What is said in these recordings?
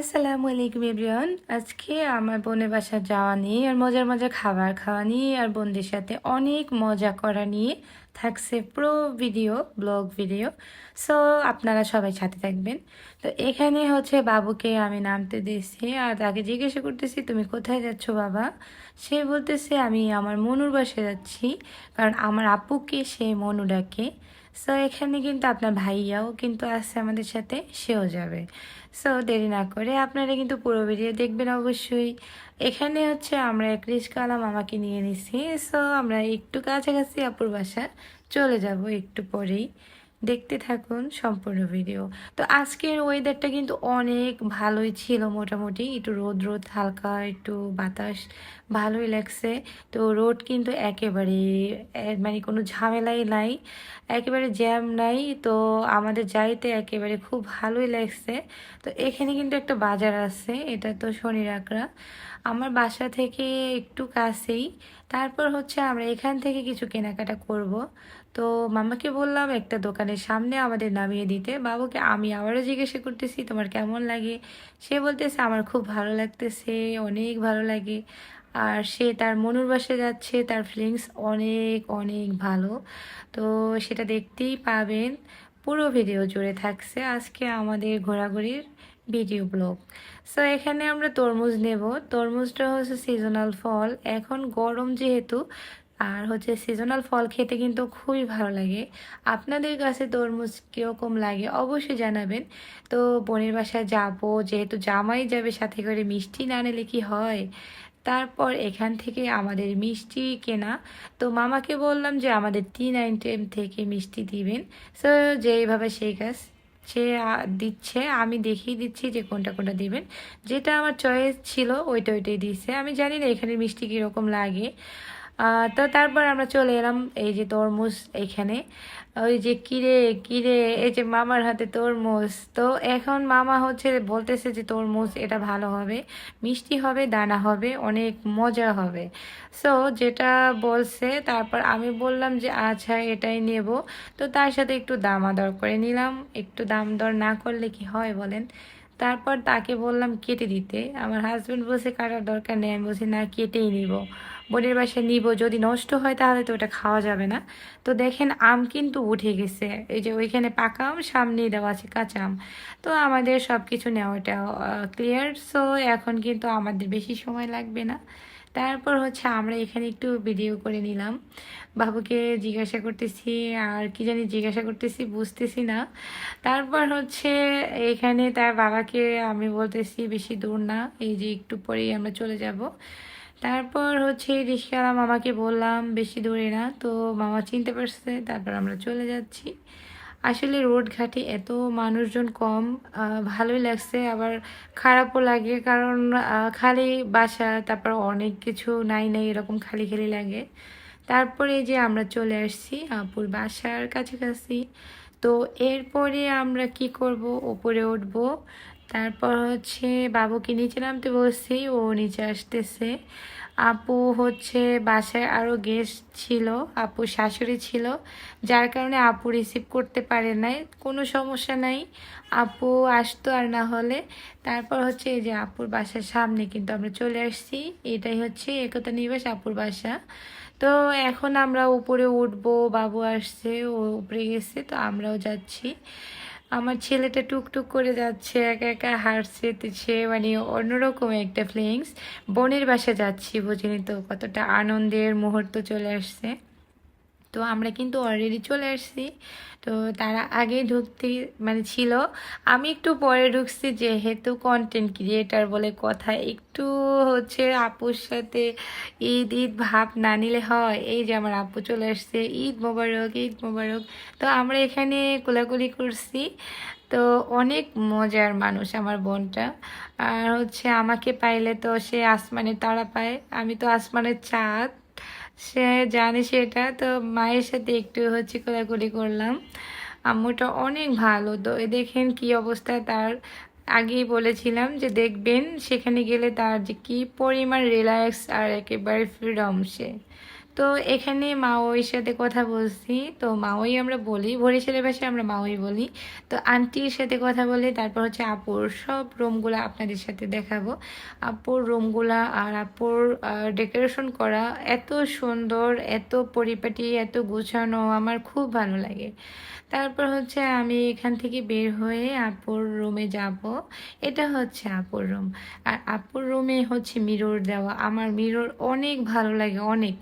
আসসালামু আলাইকুম এভরিওয়ান। আজকে আমার বোনের বাসা যাওয়া নিয়ে আর মজার মজার খাবার খাওয়া নিয়ে আর বোনদের সাথে অনেক মজা করা নিয়ে থাকছে পুরো ভিডিও, ব্লগ ভিডিও। সো আপনারা সবাই সাথে থাকবেন। তো এখানে হচ্ছে বাবুকে আমি নামতে দিয়েছি আর তাকে জিজ্ঞাসা করতেছি, তুমি কোথায় যাচ্ছ বাবা? সে বলতেছে, আমি আমার মনুর বাসায় যাচ্ছি, কারণ আমার আপুকে সে মনু ডাকে। সো এখানে কিন্তু আপনার ভাইয়াও কিন্তু আছে আমাদের সাথে, সেও যাবে। সো দেরি না করে আপনারা কিন্তু পুরো ভিডিও দেখবেন অবশ্যই। এখানে হচ্ছে আমরা এক রিস্কাওয়ালা মামাকে নিয়ে নিছি। সো আমরা একটু কাছাকাছি আপুর বাসা চলে যাব একটু পরেই। দেখতে থাকুন সম্পূর্ণ ভিডিও। তো আজকের ওয়েদারটা কিন্তু অনেক ভালোই ছিল, মোটামুটি একটু রোদ রোদ হালকা একটু বাতাস, ভালোই লাগছে। তো রোড কিন্তু একেবারে মানে কোনো ঝামেলাই নাই, একেবারে জ্যাম নাই। তো আমাদের যাইতে একেবারে খুব ভালোই লাগছে। তো এখানে কিন্তু একটা বাজার আছে, এটা তো শনির আকরা আমার বাসা থেকে একটু কাছেই। তারপর হচ্ছে আমরা এখান থেকে কিছু কেনাকাটা করব। তো মামাকে বললাম একটা দোকানের সামনে আমাদের নামিয়ে দিতে। বাবুকে আমি আবারও জিজ্ঞাসা করতেছি, তোমার কেমন লাগে? সে বলতেছে, আমার খুব ভালো লাগতেছে, অনেক ভালো লাগে। আর সে তার মনুর বাসায় যাচ্ছে, তার ফিলিংস অনেক অনেক ভালো। তো সেটা দেখতেই পাবেন, পুরো ভিডিও জুড়ে থাকছে আজকে আমাদের ঘোরাঘুরির ভিডিও ব্লগ। সো এখানে আমরা তরমুজ নেব। তরমুজটা হচ্ছে সিজনাল ফল, এখন গরম যেহেতু, আর হচ্ছে সিজনাল ফল খেতে কিন্তু খুবই ভালো লাগে। আপনাদের কাছে তরমুজ কীরকম লাগে অবশ্যই জানাবেন। তো বোনের বাসায় যাব, যেহেতু জামাই যাবে সাথে করে, মিষ্টি না নিলে কি হয়। তারপর এখান থেকে আমাদের মিষ্টি কেনা। তো মামাকে বললাম যে আমাদের 3 আইটেম থেকে মিষ্টি দিবেন। সো যেইভাবে সেই কাজ সে দিচ্ছে, আমি দেখিয়ে দিচ্ছি যে কোনটা কোনটা দিবেন। যেটা আমার চয়েস ছিল ওইটাই দিচ্ছে। আমি জানি না এখানে মিষ্টি কীরকম লাগে। তো তারপর আমরা চলে এলাম এই যে তরমুজ এখানে। ওই যে কিরে কিরে, এই যে মামার হাতে তরমুজ। তো এখন মামা হচ্ছে বলতেছে যে তরমুজ এটা ভালো হবে, মিষ্টি হবে, দানা হবে, অনেক মজা হবে। সো যেটা বলছে, তারপর আমি বললাম যে আচ্ছা এটাই নেব। তো তার সাথে একটু দামাদর করে নিলাম, একটু দাম দর না করলে কি হয় বলেন। তারপর তাকে বললাম কেটে দিতে, আমার হাজব্যান্ড বলছে কাটার দরকার নেই, আমি বলছি না কেটেই নিব, বোনের বাসায় নিব, যদি নষ্ট হয় তাহলে তো ওটা খাওয়া যাবে না। তো দেখেন আম কিন্তু উঠে গেছে, এই যে ওইখানে পাকা আম, সামনেই দেওয়া আছে কাঁচা আম। তো আমাদের সব কিছু নেওয়াটা ক্লিয়ার। সো এখন কিন্তু আমাদের বেশি সময় লাগবে না। তারপর হচ্ছে আমরা এখানে একটু ভিডিও করে নিলাম। বাবুকে জিজ্ঞাসা করতেছি, আর কি জানি জিজ্ঞাসা করতেছি বুঝতেছি না। তারপর হচ্ছে এখানে তার বাবাকে আমি বলতেছি বেশি দূর না, এই যে একটু পরেই আমরা চলে যাব। তারপর হচ্ছে রিক্সাওয়ালা মামাকে বললাম বেশি দূরে না, তো মামা চিনতে পারছে। তারপর আমরা চলে যাচ্ছি। আসলে রোড ঘাটে এত মানুষজন কম, ভালোই লাগছে, আবার খারাপও লাগে, কারণ খালি বাসা, তারপর অনেক কিছু নাই নাই এরকম খালি খালি লাগে। তারপরে যে আমরা চলে আসছি আপুর বাসার কাছাকাছি। তো এরপরে আমরা কি করব, উপরে উঠব। তারপর হচ্ছে বাবুকে নিচে নামতে বলছি, ও নিচে আসতেছে। আপু হচ্ছে বাসায় আরও গেস্ট ছিল, আপুর শাশুড়ি ছিল, যার কারণে আপু রিসিভ করতে পারে নাই। কোনো সমস্যা নাই, আপু আসতো আর না হলে। তারপর হচ্ছে এই যে আপুর বাসার সামনে কিন্তু আমরা চলে আসছি, এটাই হচ্ছে একতা নিবাস আপুর বাসা। তো এখন আমরা উপরে উঠবো, বাবু আসছে, ও উপরে গেছে, তো আমরাও যাচ্ছি। আমার ছেলেটা টুকটুক করে যাচ্ছে, একা একা হাঁটছে, সে মানে অন্যরকম একটা ফিলিংস। বোনের বাসা যাচ্ছি, বুঝিনি তো কতটা আনন্দের মুহূর্ত চলে আসছে। তো আমরা কিন্তু অলরেডি চলে আসছি। তো তারা আগে ঢুকতে মানে ছিল, আমি একটু পরে ঢুকছি, যেহেতু কন্টেন্ট ক্রিয়েটার বলে কথা, একটু হচ্ছে আপুর সাথে ঈদ ঈদ ভাব না নিলে হয়। এই যে আমার আপু চলে আসছে, ঈদ মোবারক, ঈদ মোবারক। তো আমরা এখানে কোলাকুলি করছি। তো অনেক মজার মানুষ আমার বোনটা। আর হচ্ছে আমাকে পাইলে তো সে আসমানের তারা পায়, আমি তো আসমানের চাঁদ, সে জানে সেটা। তো মায়ের সাথে একটু হচ্ছে কোলাকুলি করলাম। আম্মুটা অনেক ভালো, তো এ দেখেন কি অবস্থা তার। আগেই বলেছিলাম যে দেখবেন সেখানে গেলে তার যে কি পরিমাণ রিল্যাক্স আর একেবারে ফ্রিডম সে। তো এখানে মাওইর সাথে কথা বলছি, তো মাওই আমরা বলি, বরিশালের ভাষায় আমরা মাওই বলি। তো আন্টির সাথে কথা বলে তারপর হচ্ছে আপুর সব রুমগুলো আপনাদের সাথে দেখাবো। আপুর রুমগুলা আর আপুর ডেকোরেশন করা এত সুন্দর, এত পরিপাটি, এত গোছানো, আমার খুব ভালো লাগে। তারপর হচ্ছে আমি এখান থেকে বের হয়ে আপুর রুমে যাব। এটা হচ্ছে আপুর রুম। আর আপুর রুমে হচ্ছে মিরর দেওয়া, আমার মিরর অনেক ভালো লাগে, অনেক।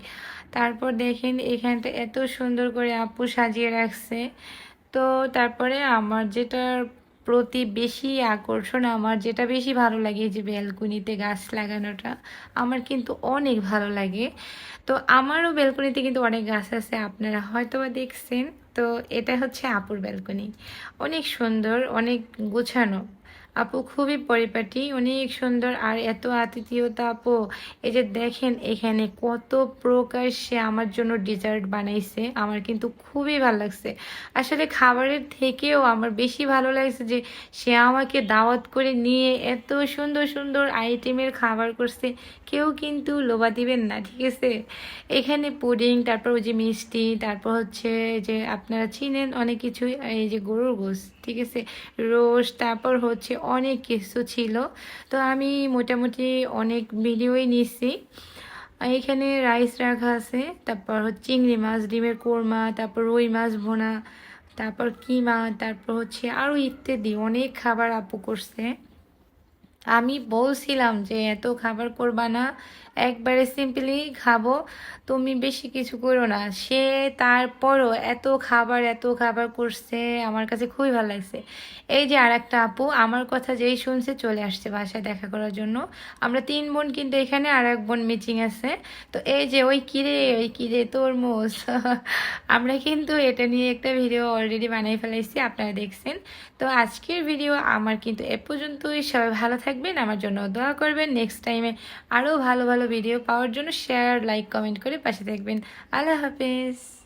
তারপর দেখেন এখানটা এত সুন্দর করে আপু সাজিয়ে রাখছে। তো তারপরে আমার যেটার প্রতি বেশি আকর্ষণ, আমার যেটা বেশি ভালো লাগে, যে ব্যালকনিতে গাছ লাগানোটা আমার কিন্তু অনেক ভালো লাগে। তো আমারও ব্যালকনিতে কিন্তু অনেক গাছ আছে, আপনারা হয়তো বা দেখছেন। তো এটা হচ্ছে আপুর ব্যালকনি, অনেক সুন্দর, অনেক গোছানো। আপু খুবই পরিপাটি, অনেক সুন্দর, আর এত আতিথেয়তা আপু। এই যে দেখেন এখানে কত প্রকার সে আমার জন্য ডেজার্ট বানাইছে, আমার কিন্তু খুবই ভালো লাগছে। আসলে খাবারের থেকেও আমার বেশি ভালো লাগছে যে সে আমাকে দাওয়াত করে নিয়ে এত সুন্দর সুন্দর আইটেমের খাবার করছে। কেউ কিন্তু লোভা দিবেন না, ঠিক আছে। এখানে পুডিং, তারপর ওই যে মিষ্টি, তারপর হচ্ছে যে আপনারা চিনেন অনেক কিছুই, এই যে গরুর গোশত, ঠিক আছে, রোস্ট, তারপর হচ্ছে অনেক কিছু ছিল। তো আমি মোটামুটি অনেক ভিডিওই নিছি। এখানে রাইস রাখা আছে, তারপর হচ্ছে চিংড়ি মাছ, ডিমের কোরমা, তারপর রুই মাছ ভোনা, তারপর কিমা, তারপর হচ্ছে আরও ইত্যাদি অনেক খাবার আপু করছে। আমি বলছিলাম যে এত খাবার করবা না, একবারে সিম্পলি খাবো, তুমি বেশি কিছু করো না। সে তারপরও এত খাবার এত খাবার করছে, আমার কাছে খুবই ভালো লাগছে। এই যে আর একটা আপু আমার কথা যেই শুনছে চলে আসছে বাসায় দেখা করার জন্য। আমরা 3 বোন, কিন্তু এখানে আর এক বোন মিচিং আছে। তো এই যে ওই কিরে তরমুজ আমরা কিন্তু এটা নিয়ে একটা ভিডিও অলরেডি বানাই ফেলাইছি, আপনারা দেখছেন। তো আজকের ভিডিও আমার কিন্তু এ পর্যন্তই। সবাই ভালো থাকবেন, আমার জন্য দোয়া করবেন। নেক্সট টাইমে আরও ভালো ভালো ভিডিও পাওয়ার জন্য শেয়ার, লাইক, কমেন্ট করে পাশে থাকবেন। আল্লাহ হাফেজ।